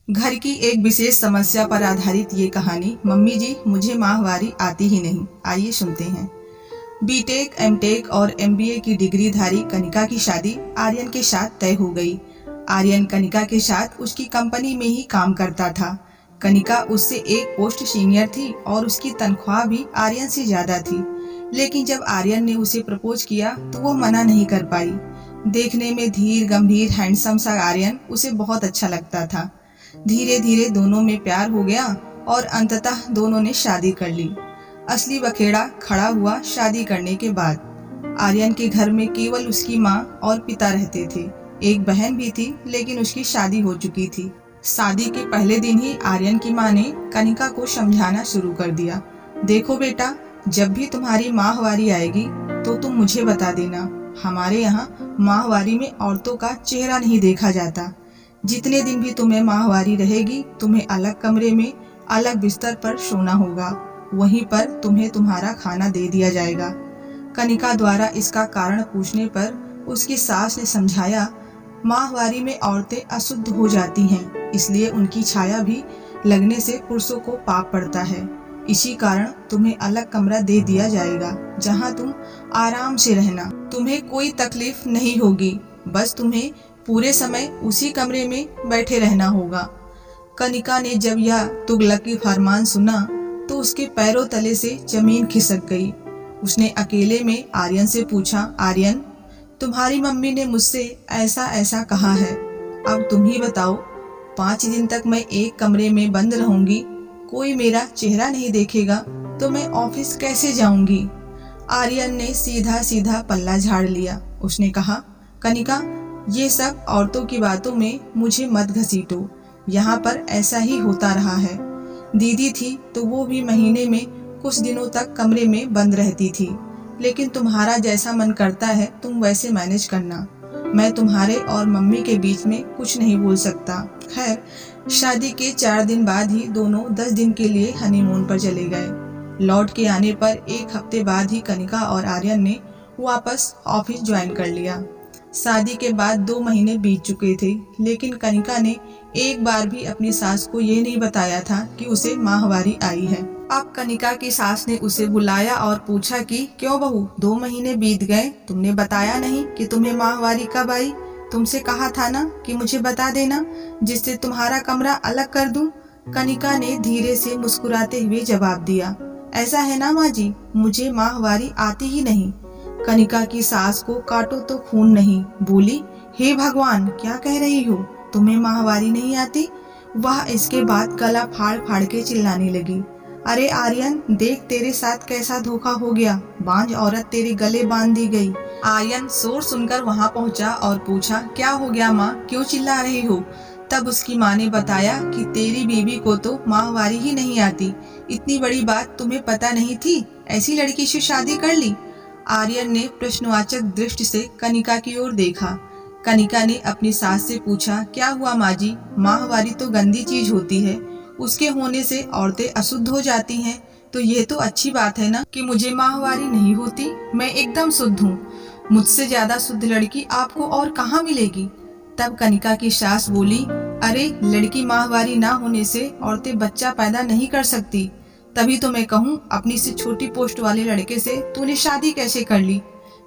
घर की एक विशेष समस्या पर आधारित ये कहानी। मम्मी जी, मुझे माहवारी आती ही नहीं। आइए सुनते हैं। बीटेक, एमटेक और एमबीए की डिग्रीधारी कनिका की शादी आर्यन के साथ तय हो गई। आर्यन कनिका के साथ उसकी कंपनी में ही काम करता था। कनिका उससे एक पोस्ट सीनियर थी और उसकी तनख्वाह भी आर्यन से ज्यादा थी। लेकिन जब आर्यन ने उसे प्रपोज किया तो वो मना नहीं कर पाई। देखने में धीर गंभीर हैंडसम सा आर्यन उसे बहुत अच्छा लगता था। धीरे धीरे दोनों में प्यार हो गया और अंततः दोनों ने शादी कर ली। असली बखेड़ा खड़ा हुआ शादी करने के बाद। आर्यन के घर में केवल उसकी माँ और पिता रहते थे। एक बहन भी थी, लेकिन उसकी शादी हो चुकी थी। शादी के पहले दिन ही आर्यन की माँ ने कनिका को समझाना शुरू कर दिया। देखो बेटा, जब भी तुम्हारी माहवारी आएगी तो तुम मुझे बता देना। हमारे यहाँ माहवारी में औरतों का चेहरा नहीं देखा जाता। जितने दिन भी तुम्हें माहवारी रहेगी, तुम्हें अलग कमरे में अलग बिस्तर पर सोना होगा। वहीं पर तुम्हें तुम्हारा खाना दे दिया जाएगा। कनिका द्वारा इसका कारण पूछने पर उसकी सास ने समझाया, माहवारी में औरतें अशुद्ध हो जाती हैं, इसलिए उनकी छाया भी लगने से पुरुषों को पाप पड़ता है। इसी कारण तुम्हें अलग कमरा दे दिया जाएगा, जहां तुम आराम से रहना। तुम्हें कोई तकलीफ नहीं होगी, बस तुम्हें पूरे समय उसी कमरे में बैठे रहना होगा। कनिका ने जब यह तुगलकी फरमान सुना तो उसके पैरों तले से जमीन खिसक गई। उसने अकेले में आर्यन से पूछा, आर्यन, तुम्हारी मम्मी ने मुझसे ऐसा ऐसा कहा है, अब तुम ही बताओ। 5 दिन तक मैं एक कमरे में बंद रहूंगी, कोई मेरा चेहरा नहीं देखेगा, तो मैं ऑफिस कैसे जाऊंगी? आर्यन ने सीधा सीधा पल्ला झाड़ लिया। उसने कहा, कनिका, ये सब औरतों की बातों में मुझे मत घसीटो। यहाँ पर ऐसा ही होता रहा है। दीदी थी तो वो भी महीने में कुछ दिनों तक कमरे में बंद रहती थी, लेकिन तुम्हारा जैसा मन करता है तुम वैसे मैनेज करना। मैं तुम्हारे और मम्मी के बीच में कुछ नहीं बोल सकता। खैर, शादी के 4 दिन बाद ही दोनों 10 दिन के लिए हनीमून पर चले गए। लौट के आने पर 1 हफ्ते बाद ही कनिका और आर्यन ने वापस ऑफिस ज्वाइन कर लिया। शादी के बाद 2 महीने बीत चुके थे, लेकिन कनिका ने एक बार भी अपनी सास को ये नहीं बताया था कि उसे माहवारी आई है। अब कनिका की सास ने उसे बुलाया और पूछा कि क्यों बहू, 2 महीने बीत गए, तुमने बताया नहीं कि तुम्हें माहवारी कब आई? तुमसे कहा था ना कि मुझे बता देना, जिससे तुम्हारा कमरा अलग कर दूं। कनिका ने धीरे से मुस्कुराते हुए जवाब दिया, ऐसा है ना माँ जी, मुझे माहवारी आती ही नहीं। कनिका की सास को काटो तो खून नहीं। बोली, हे भगवान, क्या कह रही हो, तुम्हें माहवारी नहीं आती? वह इसके बाद गला फाड़ फाड़ के चिल्लाने लगी, अरे आर्यन, देख तेरे साथ कैसा धोखा हो गया, बांझ औरत तेरे गले बांध दी गई। आर्यन शोर सुनकर वहां पहुंचा और पूछा, क्या हो गया माँ, क्यों चिल्ला रही हो? तब उसकी माँ ने बताया कि तेरी बीवी को तो माहवारी ही नहीं आती। इतनी बड़ी बात तुम्हें पता नहीं थी? ऐसी लड़की से शादी कर ली? आर्यन ने प्रश्नवाचक दृष्टि से कनिका की ओर देखा। कनिका ने अपनी सास से पूछा, क्या हुआ माँ जी, माहवारी तो गंदी चीज होती है, उसके होने से औरतें अशुद्ध हो जाती हैं, तो ये तो अच्छी बात है ना कि मुझे माहवारी नहीं होती। मैं एकदम शुद्ध हूँ। मुझसे ज्यादा शुद्ध लड़की आपको और कहाँ मिलेगी? तब कनिका की सास बोली, अरे लड़की माहवारी ना होने से औरतें बच्चा पैदा नहीं कर सकती, तभी तो मैं कहूँ अपनी से छोटी पोस्ट वाले लड़के से तूने शादी कैसे कर ली?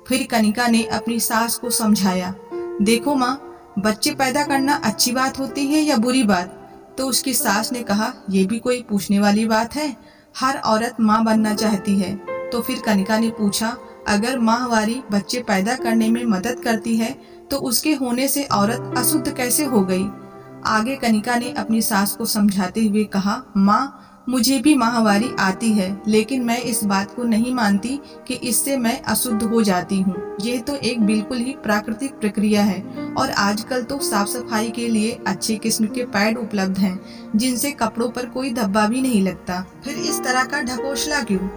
फिर कनिका ने अपनी सास को समझाया, देखो माँ, बच्चे पैदा करना अच्छी बात होती है या बुरी बात? तो उसकी सास ने कहा, ये भी कोई पूछने वाली बात है, हर औरत माँ बनना चाहती है। तो फिर कनिका ने पूछा, अगर माहवारी बच्चे पैदा करने में मदद करती है तो उसके होने से औरत अशुद्ध कैसे हो गई? आगे कनिका ने अपनी सास को समझाते हुए कहा, माँ, मुझे भी माहवारी आती है, लेकिन मैं इस बात को नहीं मानती कि इससे मैं अशुद्ध हो जाती हूँ। ये तो एक बिल्कुल ही प्राकृतिक प्रक्रिया है और आजकल तो साफ सफाई के लिए अच्छे किस्म के पैड उपलब्ध हैं, जिनसे कपड़ों पर कोई धब्बा भी नहीं लगता। फिर इस तरह का ढकोसला क्यों?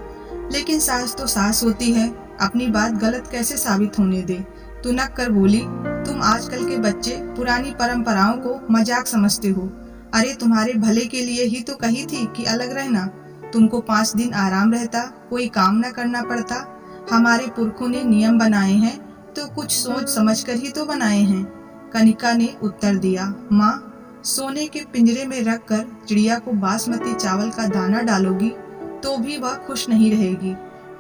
लेकिन सास तो सास होती है, अपनी बात गलत कैसे साबित होने दे। तुनक कर बोली, तुम आजकल के बच्चे पुरानी परंपराओं को मजाक समझते हो। अरे तुम्हारे भले के लिए ही तो कही थी कि अलग रहना। तुमको 5 दिन आराम रहता, कोई काम न करना पड़ता। हमारे पुरखों ने नियम बनाए हैं तो कुछ सोच समझ कर ही तो बनाए हैं। कनिका ने उत्तर दिया, माँ, सोने के पिंजरे में रखकर चिड़िया को बासमती चावल का दाना डालोगी तो भी वह खुश नहीं रहेगी।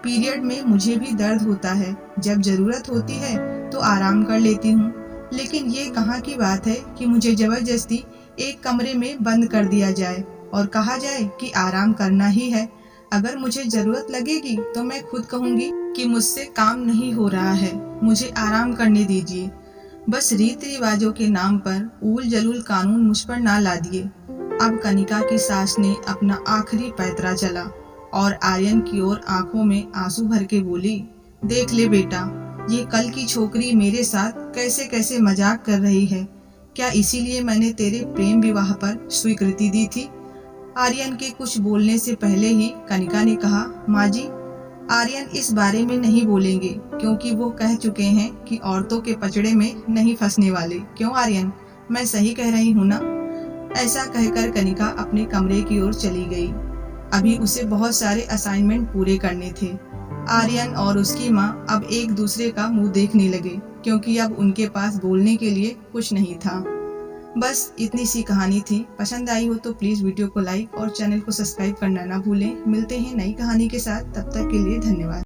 पीरियड में मुझे भी दर्द होता है, जब जरूरत होती है तो आराम कर लेती हूँ, लेकिन ये कहाँ की बात है कि मुझे जबरदस्ती एक कमरे में बंद कर दिया जाए और कहा जाए कि आराम करना ही है। अगर मुझे जरूरत लगेगी तो मैं खुद कहूँगी कि मुझसे काम नहीं हो रहा है, मुझे आराम करने दीजिए। बस रीति रिवाजों के नाम पर ऊल जलूल कानून मुझ पर ना ला दिए। अब कनिका की सास ने अपना आखिरी पैतरा चला और आर्यन की ओर आंखों में आंसू भर के बोली, देख ले बेटा, ये कल की छोकरी मेरे साथ कैसे कैसे मजाक कर रही है। क्या इसीलिए मैंने तेरे प्रेम विवाह पर स्वीकृति दी थी? आर्यन के कुछ बोलने से पहले ही कनिका ने कहा, माँ जी, आर्यन इस बारे में नहीं बोलेंगे क्योंकि वो कह चुके हैं कि औरतों के पचड़े में नहीं फंसने वाले। क्यों आर्यन, मैं सही कह रही हूँ ना? ऐसा कहकर कनिका अपने कमरे की ओर चली गई। अभी उसे बहुत सारे असाइनमेंट पूरे करने थे। आर्यन और उसकी माँ अब एक दूसरे का मुंह देखने लगे क्योंकि अब उनके पास बोलने के लिए कुछ नहीं था। बस इतनी सी कहानी थी। पसंद आई हो तो प्लीज़ वीडियो को लाइक और चैनल को सब्सक्राइब करना ना भूलें। मिलते हैं नई कहानी के साथ, तब तक के लिए धन्यवाद।